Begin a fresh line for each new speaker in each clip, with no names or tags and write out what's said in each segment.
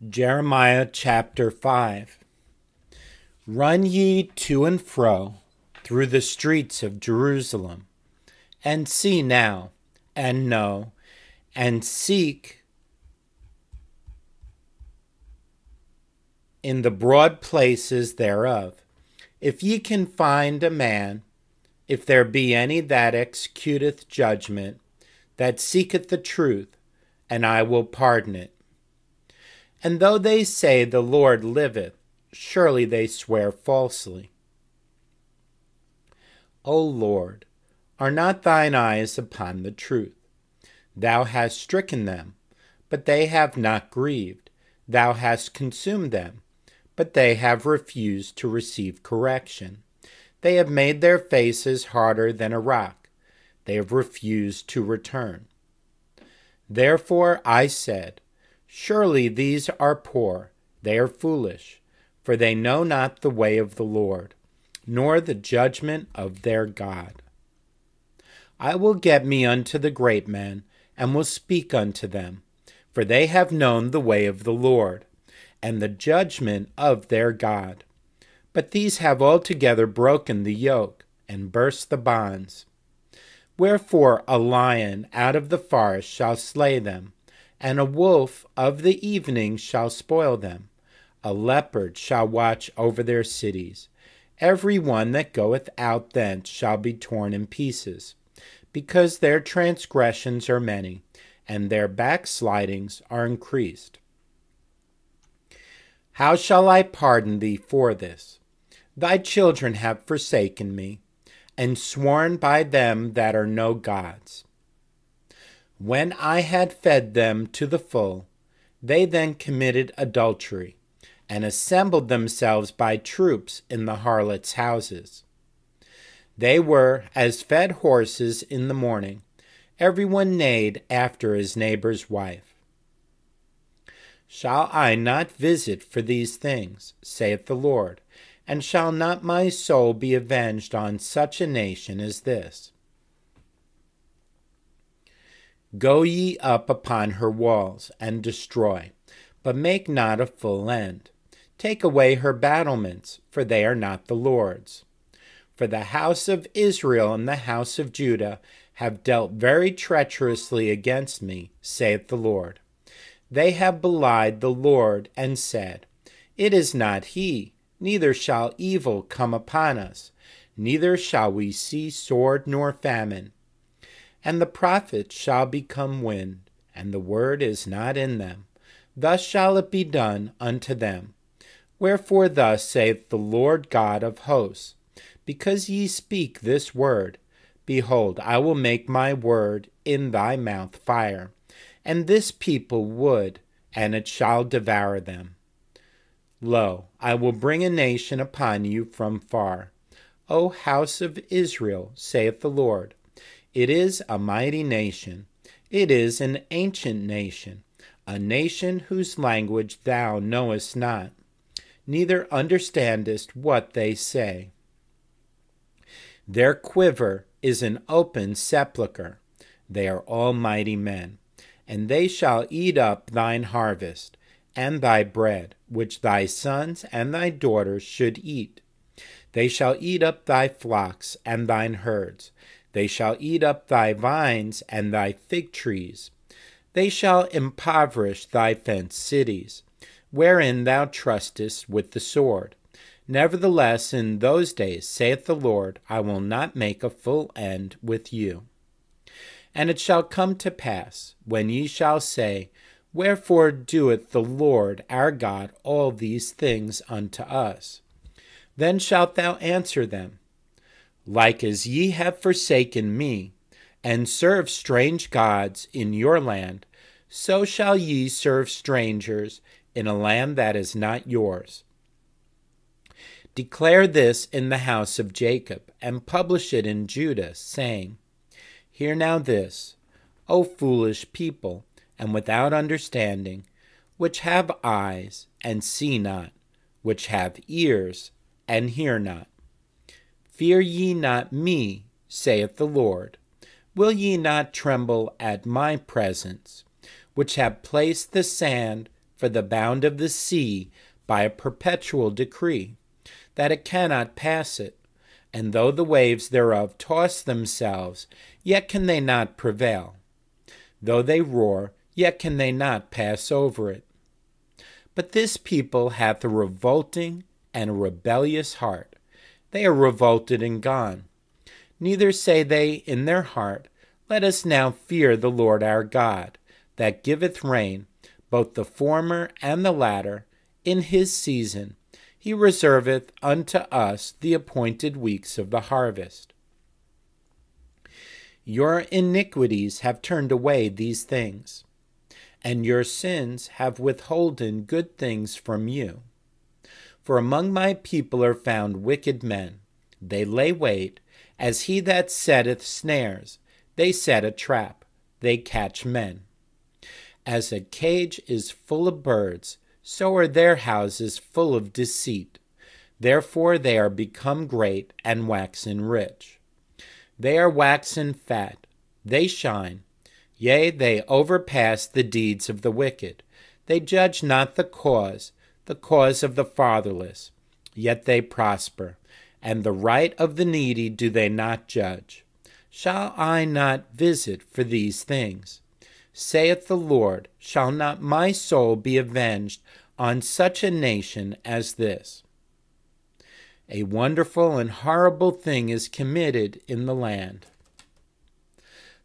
Jeremiah chapter 5. Run ye to and fro through the streets of Jerusalem, and see now, and know, and seek in the broad places thereof, if ye can find a man, if there be any that executeth judgment, that seeketh the truth, and I will pardon it. And though they say the Lord liveth, surely they swear falsely. O Lord, are not thine eyes upon the truth? Thou hast stricken them, but they have not grieved. Thou hast consumed them, but they have refused to receive correction. They have made their faces harder than a rock. They have refused to return. Therefore I said, surely these are poor, they are foolish, for they know not the way of the Lord, nor the judgment of their God. I will get me unto the great men, and will speak unto them, for they have known the way of the Lord, and the judgment of their God. But these have altogether broken the yoke, and burst the bonds. Wherefore a lion out of the forest shall slay them, and a wolf of the evening shall spoil them. A leopard shall watch over their cities. Every one that goeth out thence shall be torn in pieces, because their transgressions are many, and their backslidings are increased. How shall I pardon thee for this? Thy children have forsaken me, and sworn by them that are no gods. When I had fed them to the full, they then committed adultery, and assembled themselves by troops in the harlots' houses. They were as fed horses in the morning. Every one neighed after his neighbor's wife. Shall I not visit for these things, saith the Lord, and shall not my soul be avenged on such a nation as this? Go ye up upon her walls, and destroy, but make not a full end. Take away her battlements, for they are not the Lord's. For the house of Israel and the house of Judah have dealt very treacherously against me, saith the Lord. They have belied the Lord, and said, It is not he, neither shall evil come upon us, neither shall we see sword nor famine. And the prophets shall become wind, and the word is not in them. Thus shall it be done unto them. Wherefore thus saith the Lord God of hosts, because ye speak this word, behold, I will make my word in thy mouth fire, and this people wood, and it shall devour them. Lo, I will bring a nation upon you from far. O house of Israel, saith the Lord, it is a mighty nation. It is an ancient nation, a nation whose language thou knowest not, neither understandest what they say. Their quiver is an open sepulchre. They are almighty men, and they shall eat up thine harvest, and thy bread, which thy sons and thy daughters should eat. They shall eat up thy flocks and thine herds. They shall eat up thy vines and thy fig trees. They shall impoverish thy fenced cities, wherein thou trustest with the sword. Nevertheless, in those days, saith the Lord, I will not make a full end with you. And it shall come to pass, when ye shall say, Wherefore doeth the Lord our God all these things unto us? Then shalt thou answer them, Like as ye have forsaken me, and served strange gods in your land, so shall ye serve strangers in a land that is not yours. Declare this in the house of Jacob, and publish it in Judah, saying, Hear now this, O foolish people, and without understanding, which have eyes, and see not, which have ears, and hear not. Fear ye not me, saith the Lord. Will ye not tremble at my presence, which have placed the sand for the bound of the sea by a perpetual decree, that it cannot pass it. And though the waves thereof toss themselves, yet can they not prevail. Though they roar, yet can they not pass over it. But this people hath a revolting and a rebellious heart. They are revolted and gone. Neither say they in their heart, Let us now fear the Lord our God, that giveth rain, both the former and the latter, in his season. He reserveth unto us the appointed weeks of the harvest. Your iniquities have turned away these things, and your sins have withholden good things from you. For among my people are found wicked men. They lay wait, as he that setteth snares. They set a trap. They catch men. As a cage is full of birds, so are their houses full of deceit. Therefore they are become great and waxen rich. They are waxen fat. They shine. Yea, they overpass the deeds of the wicked. They judge not the cause of the fatherless. Yet they prosper, and the right of the needy do they not judge. Shall I not visit for these things? Saith the Lord, shall not my soul be avenged on such a nation as this? A wonderful and horrible thing is committed in the land.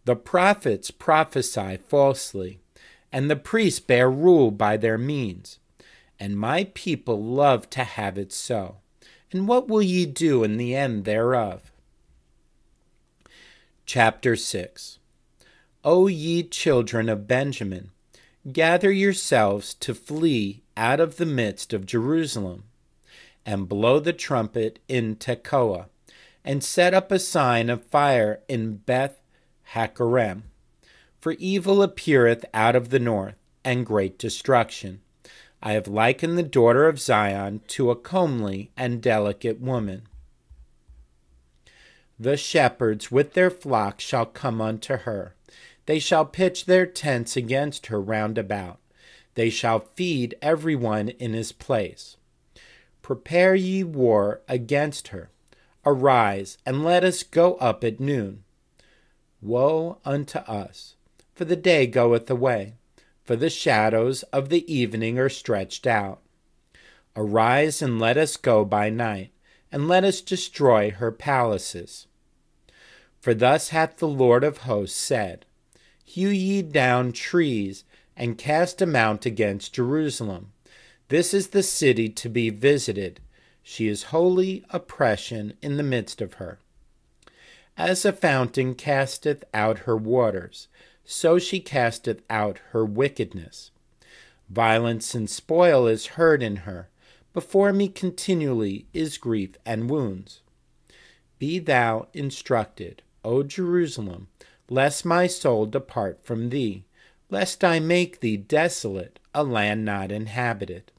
The prophets prophesy falsely, and the priests bear rule by their means. And my people love to have it so. And what will ye do in the end thereof? Chapter 6. O ye children of Benjamin, gather yourselves to flee out of the midst of Jerusalem, and blow the trumpet in Tekoa, and set up a sign of fire in Beth Hakerem. For evil appeareth out of the north, and great destruction. I have likened the daughter of Zion to a comely and delicate woman. The shepherds with their flocks shall come unto her. They shall pitch their tents against her round about. They shall feed every one in his place. Prepare ye war against her. Arise, and let us go up at noon. Woe unto us, for the day goeth away, for the shadows of the evening are stretched out. Arise, and let us go by night, and let us destroy her palaces. For thus hath the Lord of hosts said, Hew ye down trees, and cast a mount against Jerusalem. This is the city to be visited. She is holy oppression in the midst of her. As a fountain casteth out her waters, so she casteth out her wickedness. Violence and spoil is heard in her. Before me continually is grief and wounds. Be thou instructed, O Jerusalem, lest my soul depart from thee, lest I make thee desolate, a land not inhabited.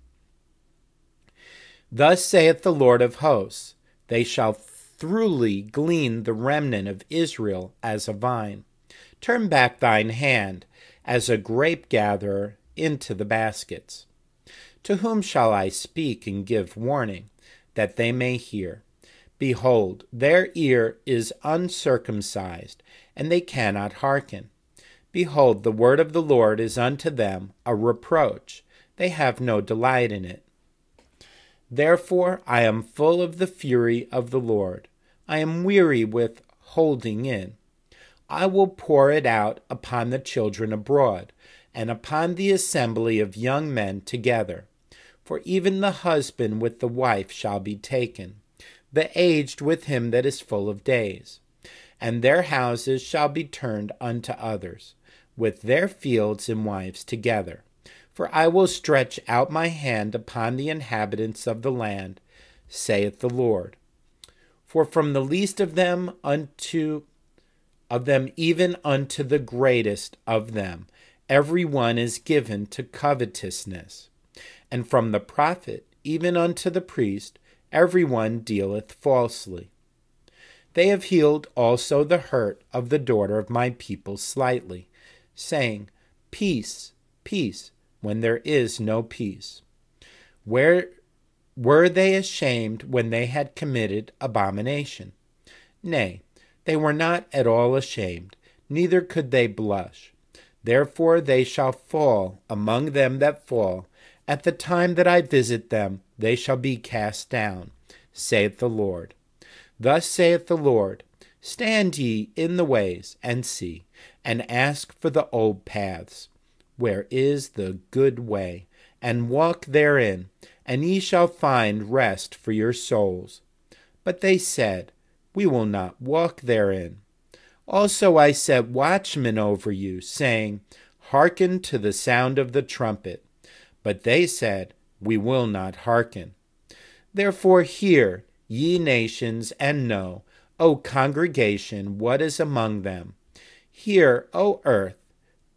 Thus saith the Lord of hosts, they shall thoroughly glean the remnant of Israel as a vine. Turn back thine hand as a grape gatherer into the baskets. To whom shall I speak and give warning, that they may hear? Behold, their ear is uncircumcised, and they cannot hearken. Behold, the word of the Lord is unto them a reproach. They have no delight in it. Therefore I am full of the fury of the Lord. I am weary with holding in. I will pour it out upon the children abroad, and upon the assembly of young men together. For even the husband with the wife shall be taken, the aged with him that is full of days. And their houses shall be turned unto others, with their fields and wives together. For I will stretch out my hand upon the inhabitants of the land, saith the Lord. For from the least of them even unto the greatest of them, every one is given to covetousness. And from the prophet even unto the priest, every one dealeth falsely. They have healed also the hurt of the daughter of my people slightly, saying, Peace, peace, when there is no peace? Where were they ashamed when they had committed abomination? Nay, they were not at all ashamed, neither could they blush. Therefore they shall fall among them that fall. At the time that I visit them, they shall be cast down, saith the Lord. Thus saith the Lord, stand ye in the ways, and see, and ask for the old paths, where is the good way, and walk therein, and ye shall find rest for your souls. But they said, we will not walk therein. Also I set watchmen over you, saying, hearken to the sound of the trumpet. But they said, we will not hearken. Therefore hear, ye nations, and know, O congregation, what is among them. Hear, O earth,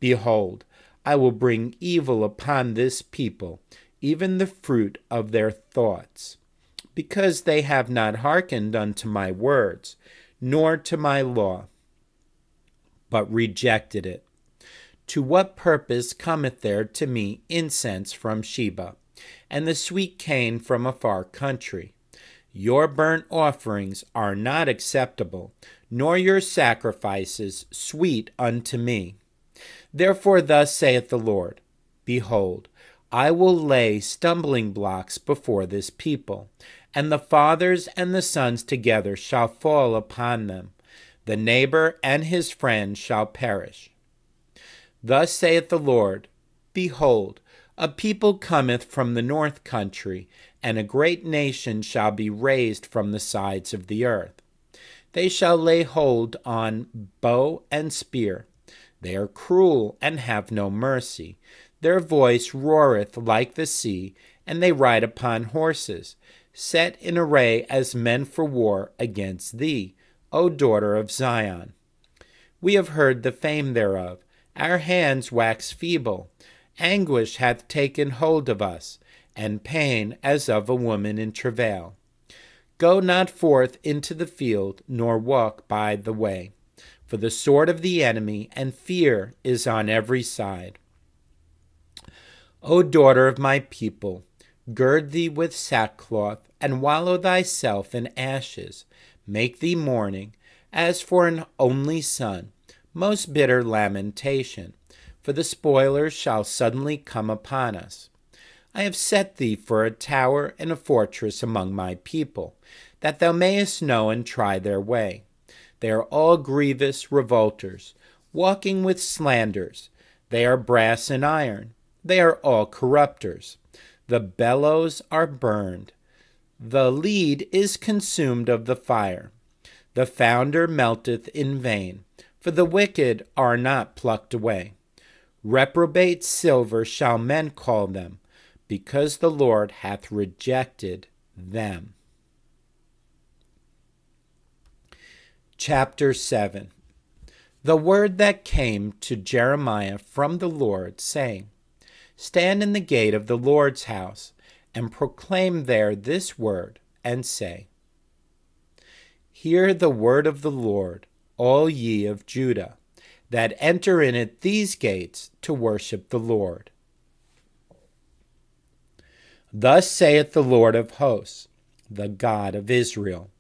behold, I will bring evil upon this people, even the fruit of their thoughts, because they have not hearkened unto my words, nor to my law, but rejected it. To what purpose cometh there to me incense from Sheba, and the sweet cane from a far country? Your burnt offerings are not acceptable, nor your sacrifices sweet unto me. Therefore thus saith the Lord, behold, I will lay stumbling blocks before this people, and the fathers and the sons together shall fall upon them. The neighbor and his friend shall perish. Thus saith the Lord, behold, a people cometh from the north country, and a great nation shall be raised from the sides of the earth. They shall lay hold on bow and spear. They are cruel and have no mercy. Their voice roareth like the sea, and they ride upon horses, set in array as men for war against thee, O daughter of Zion. We have heard the fame thereof. Our hands wax feeble. Anguish hath taken hold of us, and pain as of a woman in travail. Go not forth into the field, nor walk by the way, for the sword of the enemy and fear is on every side. O daughter of my people, gird thee with sackcloth, and wallow thyself in ashes. Make thee mourning, as for an only son, most bitter lamentation, for the spoilers shall suddenly come upon us. I have set thee for a tower and a fortress among my people, that thou mayest know and try their way. They are all grievous revolters, walking with slanders. They are brass and iron. They are all corrupters. The bellows are burned. The lead is consumed of the fire. The founder melteth in vain, for the wicked are not plucked away. Reprobate silver shall men call them, because the Lord hath rejected them. Chapter 7. The word that came to Jeremiah from the Lord, saying, Stand in the gate of the Lord's house, and proclaim there this word, and say, Hear the word of the Lord, all ye of Judah, that enter in at these gates to worship the Lord. Thus saith the Lord of hosts, the God of Israel,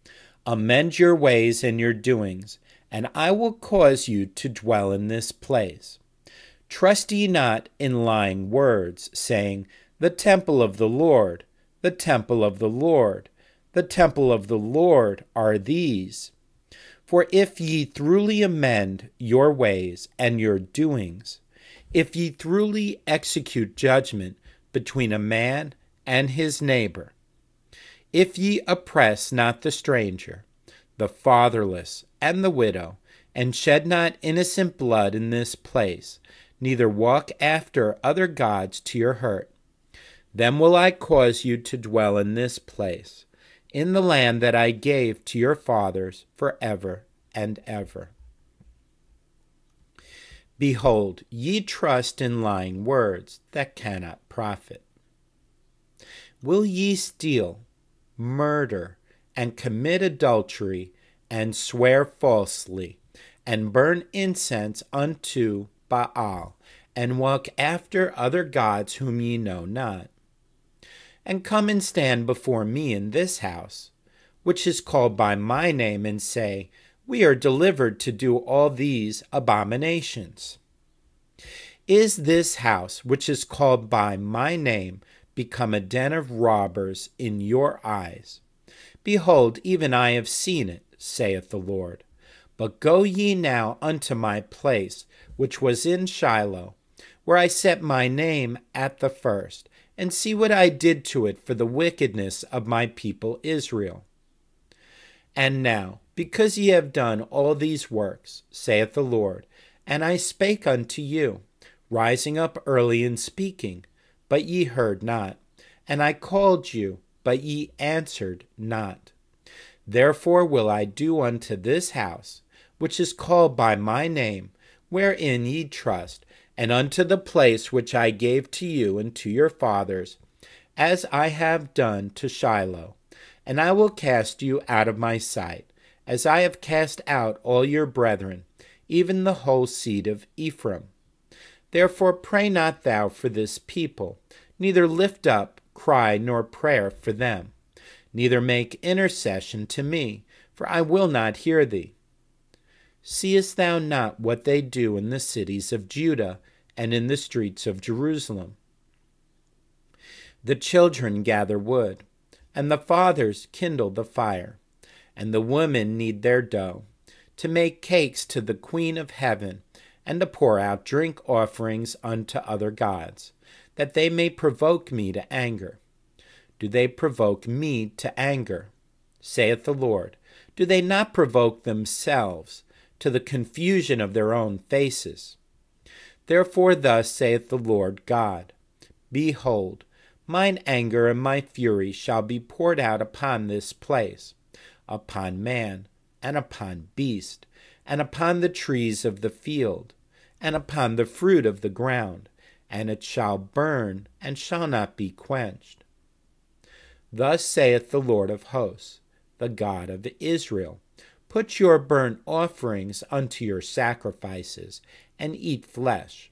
Amend your ways and your doings, and I will cause you to dwell in this place. Trust ye not in lying words, saying, The temple of the Lord, the temple of the Lord, the temple of the Lord are these. For if ye truly amend your ways and your doings, if ye truly execute judgment between a man and his neighbor, if ye oppress not the stranger, the fatherless, and the widow, and shed not innocent blood in this place, neither walk after other gods to your hurt, then will I cause you to dwell in this place, in the land that I gave to your fathers forever and ever. Behold, ye trust in lying words that cannot profit. Will ye steal, murder, and commit adultery, and swear falsely, and burn incense unto Baal, and walk after other gods whom ye know not. And come and stand before me in this house, which is called by my name, and say, We are delivered to do all these abominations. Is this house, which is called by my name, become a den of robbers in your eyes? Behold, even I have seen it, saith the Lord. But go ye now unto my place, which was in Shiloh, where I set my name at the first, and see what I did to it for the wickedness of my people Israel. And now, because ye have done all these works, saith the Lord, and I spake unto you, rising up early and speaking, but ye heard not, and I called you, but ye answered not. Therefore will I do unto this house, which is called by my name, wherein ye trust, and unto the place which I gave to you and to your fathers, as I have done to Shiloh. And I will cast you out of my sight, as I have cast out all your brethren, even the whole seed of Ephraim. Therefore pray not thou for this people, neither lift up cry nor prayer for them, neither make intercession to me, for I will not hear thee. Seest thou not what they do in the cities of Judah and in the streets of Jerusalem? The children gather wood, and the fathers kindle the fire, and the women knead their dough, to make cakes to the Queen of heaven, and to pour out drink offerings unto other gods, that they may provoke me to anger. Do they provoke me to anger? Saith the Lord. Do they not provoke themselves to the confusion of their own faces? Therefore thus saith the Lord God, Behold, mine anger and my fury shall be poured out upon this place, upon man, and upon beast, and upon the trees of the field, and upon the fruit of the ground, and it shall burn, and shall not be quenched. Thus saith the Lord of hosts, the God of Israel, Put your burnt offerings unto your sacrifices, and eat flesh.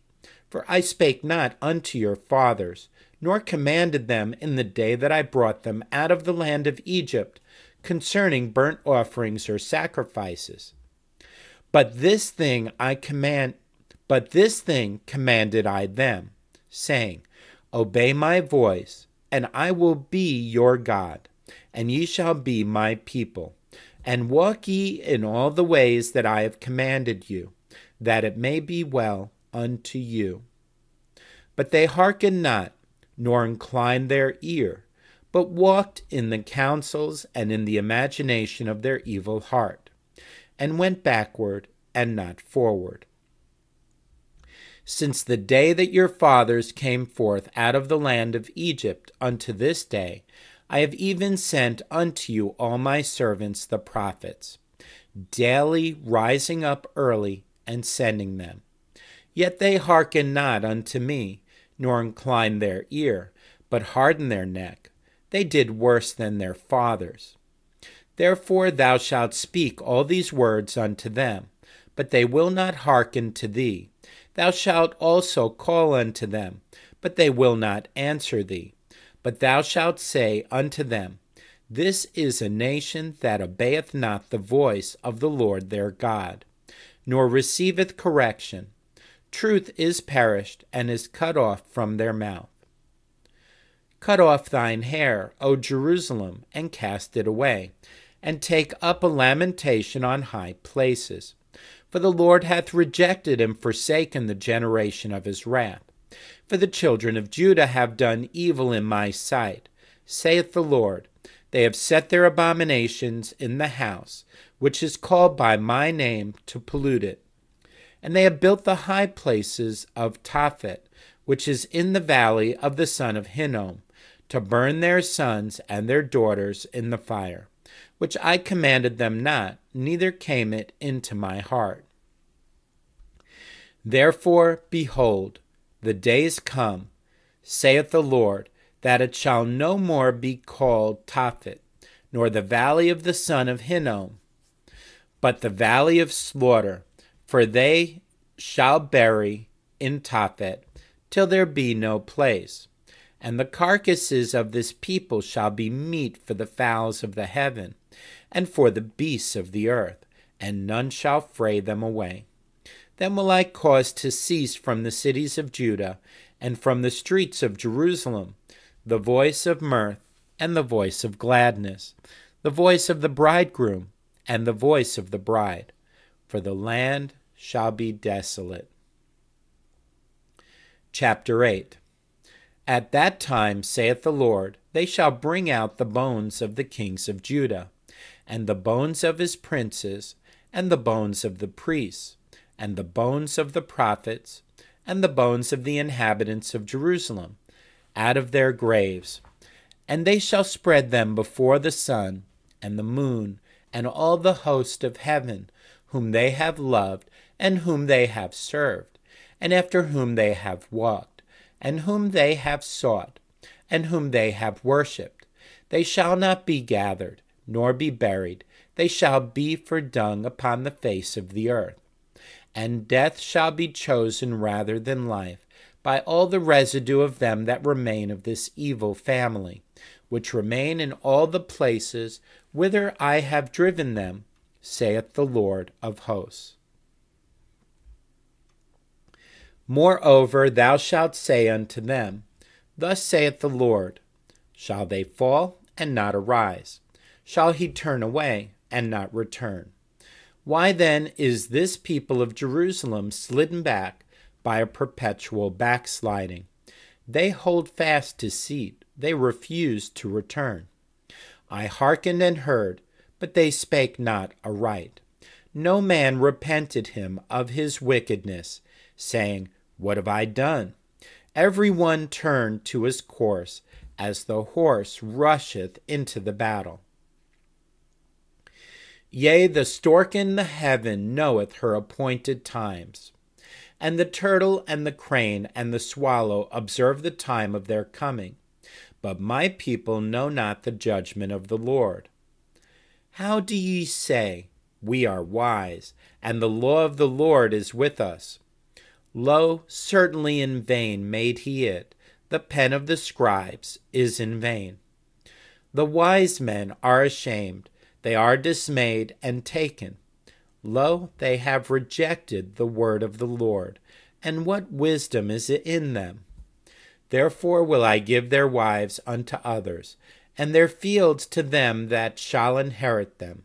For I spake not unto your fathers, nor commanded them in the day that I brought them out of the land of Egypt, concerning burnt offerings or sacrifices. But this thing commanded I them, saying, Obey my voice, and I will be your God, and ye shall be my people. And walk ye in all the ways that I have commanded you, that it may be well unto you. But they hearkened not, nor inclined their ear, but walked in the counsels and in the imagination of their evil heart, and went backward and not forward. Since the day that your fathers came forth out of the land of Egypt unto this day, I have even sent unto you all my servants the prophets, daily rising up early and sending them. Yet they hearken not unto me, nor incline their ear, but harden their neck. They did worse than their fathers. Therefore thou shalt speak all these words unto them, but they will not hearken to thee. Thou shalt also call unto them, but they will not answer thee. But thou shalt say unto them, This is a nation that obeyeth not the voice of the Lord their God, nor receiveth correction. Truth is perished, and is cut off from their mouth. Cut off thine hair, O Jerusalem, and cast it away, and take up a lamentation on high places. For the Lord hath rejected and forsaken the generation of his wrath. For the children of Judah have done evil in my sight, saith the Lord. They have set their abominations in the house, which is called by my name, to pollute it. And they have built the high places of Tophet, which is in the valley of the son of Hinnom, to burn their sons and their daughters in the fire, which I commanded them not, neither came it into my heart. Therefore, behold, the days come, saith the Lord, that it shall no more be called Tophet, nor the valley of the son of Hinnom, but the valley of slaughter, for they shall bury in Tophet, till there be no place. And the carcasses of this people shall be meat for the fowls of the heaven, and for the beasts of the earth, and none shall fray them away. Then will I cause to cease from the cities of Judah, and from the streets of Jerusalem, the voice of mirth, and the voice of gladness, the voice of the bridegroom, and the voice of the bride, for the land shall be desolate. Chapter 8. At that time, saith the Lord, they shall bring out the bones of the kings of Judah, and the bones of his princes, and the bones of the priests, and the bones of the prophets, and the bones of the inhabitants of Jerusalem, out of their graves. And they shall spread them before the sun, and the moon, and all the host of heaven, whom they have loved, and whom they have served, and after whom they have walked, and whom they have sought, and whom they have worshipped. They shall not be gathered, nor be buried. They shall be for dung upon the face of the earth. And death shall be chosen rather than life, by all the residue of them that remain of this evil family, which remain in all the places whither I have driven them, saith the Lord of hosts. Moreover, thou shalt say unto them, Thus saith the Lord, Shall they fall and not arise? Shall he turn away and not return? Why then is this people of Jerusalem slidden back by a perpetual backsliding? They hold fast deceit, they refuse to return. I hearkened and heard, but they spake not aright. No man repented him of his wickedness, saying, What have I done? Every one turned to his course, as the horse rusheth into the battle. Yea, the stork in the heaven knoweth her appointed times, and the turtle and the crane and the swallow observe the time of their coming. But my people know not the judgment of the Lord. How do ye say, We are wise, and the law of the Lord is with us? Lo, certainly in vain made he it. The pen of the scribes is in vain. The wise men are ashamed. They are dismayed and taken. Lo, they have rejected the word of the Lord. And what wisdom is in them? Therefore will I give their wives unto others, and their fields to them that shall inherit them.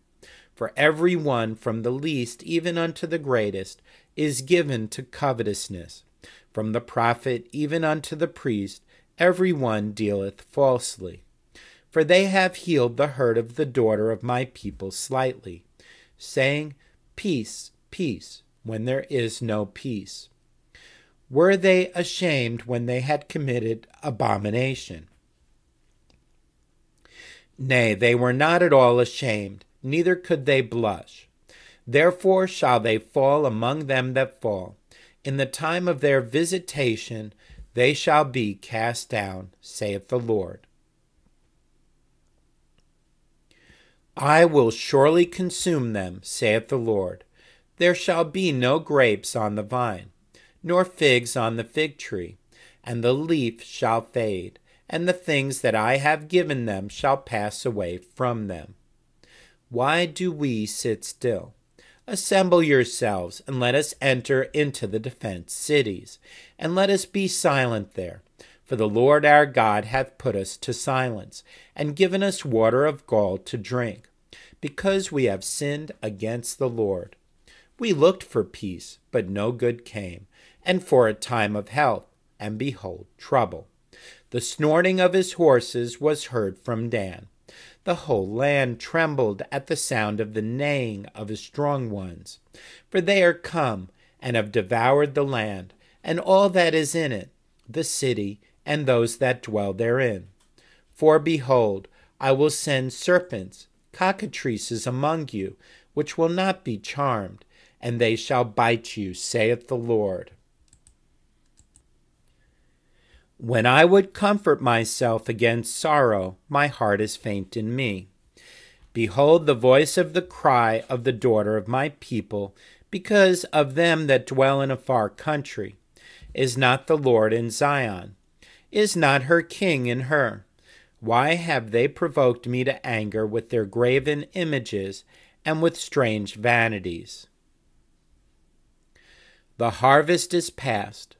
For every one from the least even unto the greatest is given to covetousness. From the prophet even unto the priest, every one dealeth falsely. For they have healed the hurt of the daughter of my people slightly, saying, Peace, peace, when there is no peace. Were they ashamed when they had committed abomination? Nay, they were not at all ashamed, neither could they blush. Therefore shall they fall among them that fall. In the time of their visitation they shall be cast down, saith the Lord. I will surely consume them, saith the Lord. There shall be no grapes on the vine, nor figs on the fig tree, and the leaf shall fade, and the things that I have given them shall pass away from them. Why do we sit still? Assemble yourselves, and let us enter into the defenced cities, and let us be silent there. For the Lord our God hath put us to silence, and given us water of gall to drink, because we have sinned against the Lord. We looked for peace, but no good came, and for a time of health, and behold, trouble. The snorting of his horses was heard from Dan. The whole land trembled at the sound of the neighing of his strong ones. For they are come, and have devoured the land, and all that is in it, the city, and those that dwell therein. For behold, I will send serpents, cockatrices among you, which will not be charmed, and they shall bite you, saith the Lord. When I would comfort myself against sorrow, my heart is faint in me. Behold the voice of the cry of the daughter of my people, because of them that dwell in a far country. Is not the Lord in Zion? Is not her king in her? Why have they provoked me to anger with their graven images and with strange vanities? The harvest is past,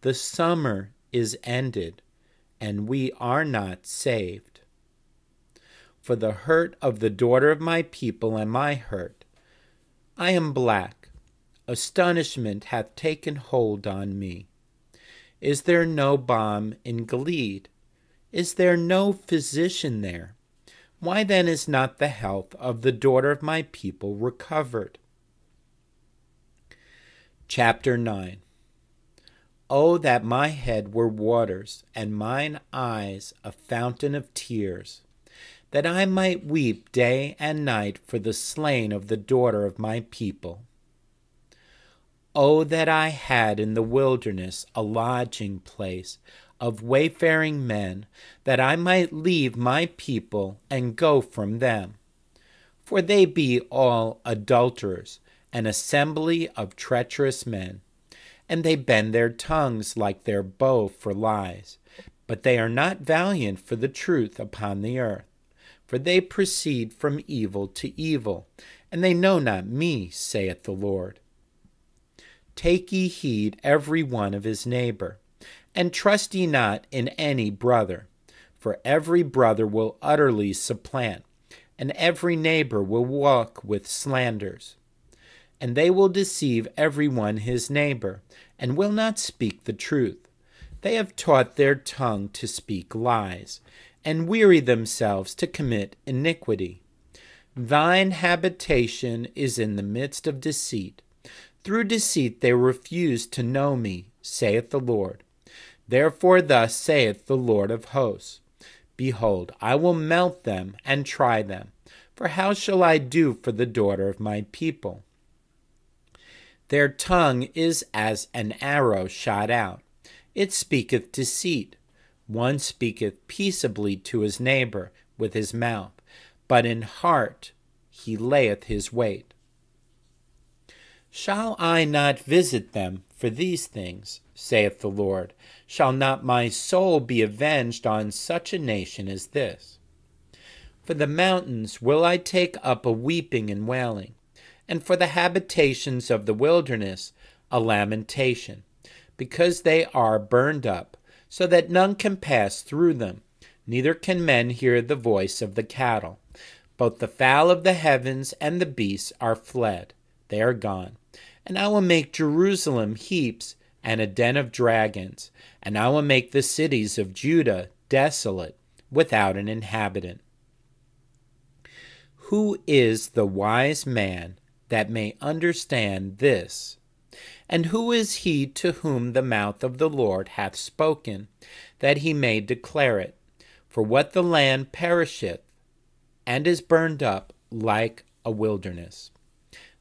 the summer is ended, and we are not saved. For the hurt of the daughter of my people and my hurt, I am black, astonishment hath taken hold on me. Is there no balm in Gilead? Is there no physician there? Why then is not the health of the daughter of my people recovered? Chapter 9. Oh, that my head were waters, and mine eyes a fountain of tears, that I might weep day and night for the slain of the daughter of my people. Oh, that I had in the wilderness a lodging place of wayfaring men, that I might leave my people and go from them. For they be all adulterers, an assembly of treacherous men, and they bend their tongues like their bow for lies, but they are not valiant for the truth upon the earth. For they proceed from evil to evil, and they know not me, saith the Lord. Take ye heed every one of his neighbor, and trust ye not in any brother, for every brother will utterly supplant, and every neighbor will walk with slanders. And they will deceive every one his neighbor, and will not speak the truth. They have taught their tongue to speak lies, and weary themselves to commit iniquity. Thine habitation is in the midst of deceit. Through deceit they refuse to know me, saith the Lord. Therefore thus saith the Lord of hosts, Behold, I will melt them and try them, for how shall I do for the daughter of my people? Their tongue is as an arrow shot out. It speaketh deceit. One speaketh peaceably to his neighbor with his mouth, but in heart he layeth his wait. Shall I not visit them for these things, saith the Lord? Shall not my soul be avenged on such a nation as this? For the mountains will I take up a weeping and wailing, and for the habitations of the wilderness a lamentation, because they are burned up, so that none can pass through them, neither can men hear the voice of the cattle. Both the fowl of the heavens and the beasts are fled, they are gone. And I will make Jerusalem heaps and a den of dragons, and I will make the cities of Judah desolate, without an inhabitant. Who is the wise man that may understand this? And who is he to whom the mouth of the Lord hath spoken, that he may declare it? For what the land perisheth, and is burned up like a wilderness,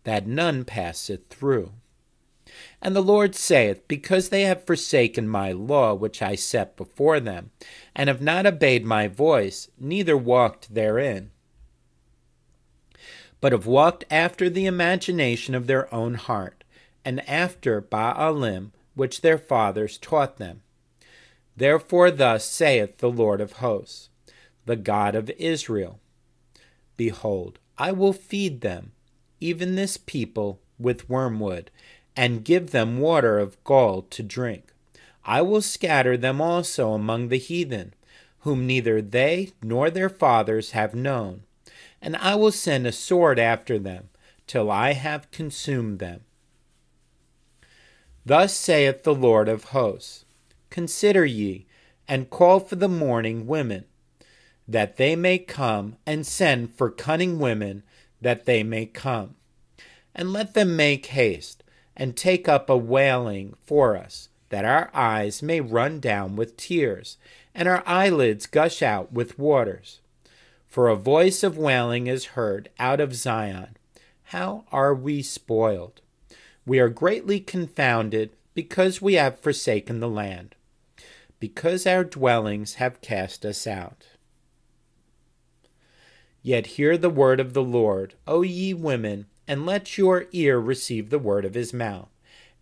that none passeth through. And the Lord saith, Because they have forsaken my law which I set before them, and have not obeyed my voice, neither walked therein, but have walked after the imagination of their own heart, and after Baalim, which their fathers taught them. Therefore thus saith the Lord of hosts, the God of Israel, Behold, I will feed them, even this people, with wormwood, and give them water of gall to drink. I will scatter them also among the heathen, whom neither they nor their fathers have known, and I will send a sword after them, till I have consumed them. Thus saith the Lord of hosts, Consider ye, and call for the mourning women, that they may come, and send for cunning women, that they may come. And let them make haste, and take up a wailing for us, that our eyes may run down with tears, and our eyelids gush out with waters. For a voice of wailing is heard out of Zion. How are we spoiled? We are greatly confounded, because we have forsaken the land, because our dwellings have cast us out. Yet hear the word of the Lord, O ye women, and let your ear receive the word of his mouth.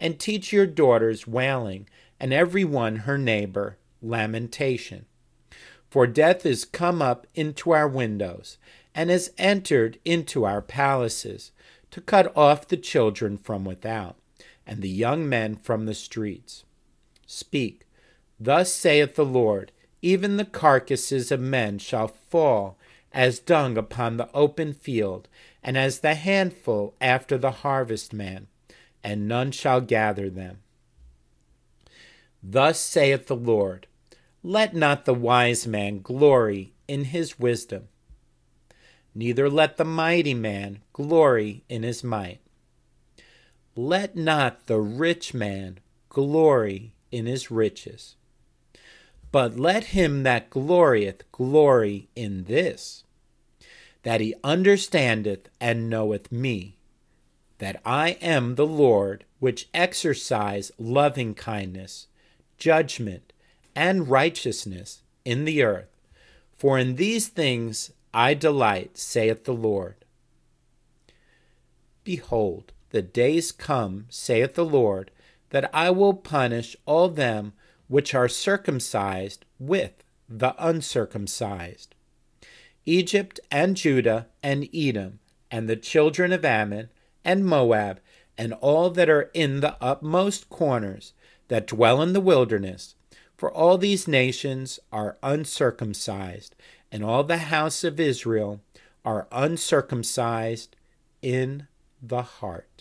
and teach your daughters wailing, and every one her neighbor lamentation. For death is come up into our windows, and has entered into our palaces, to cut off the children from without, and the young men from the streets. Speak, thus saith the Lord, even the carcasses of men shall fall as dung upon the open field, and as the handful after the harvestman, and none shall gather them. Thus saith the Lord, let not the wise man glory in his wisdom, neither let the mighty man glory in his might. Let not the rich man glory in his riches, but let him that glorieth glory in this, that he understandeth and knoweth me, that I am the Lord, which exercise loving kindness, judgment, and righteousness in the earth. For in these things I delight, saith the Lord. Behold, the days come, saith the Lord, that I will punish all them which are circumcised with the uncircumcised. Egypt and Judah and Edom, and the children of Ammon and Moab, and all that are in the utmost corners, that dwell in the wilderness, for all these nations are uncircumcised, and all the house of Israel are uncircumcised in the heart.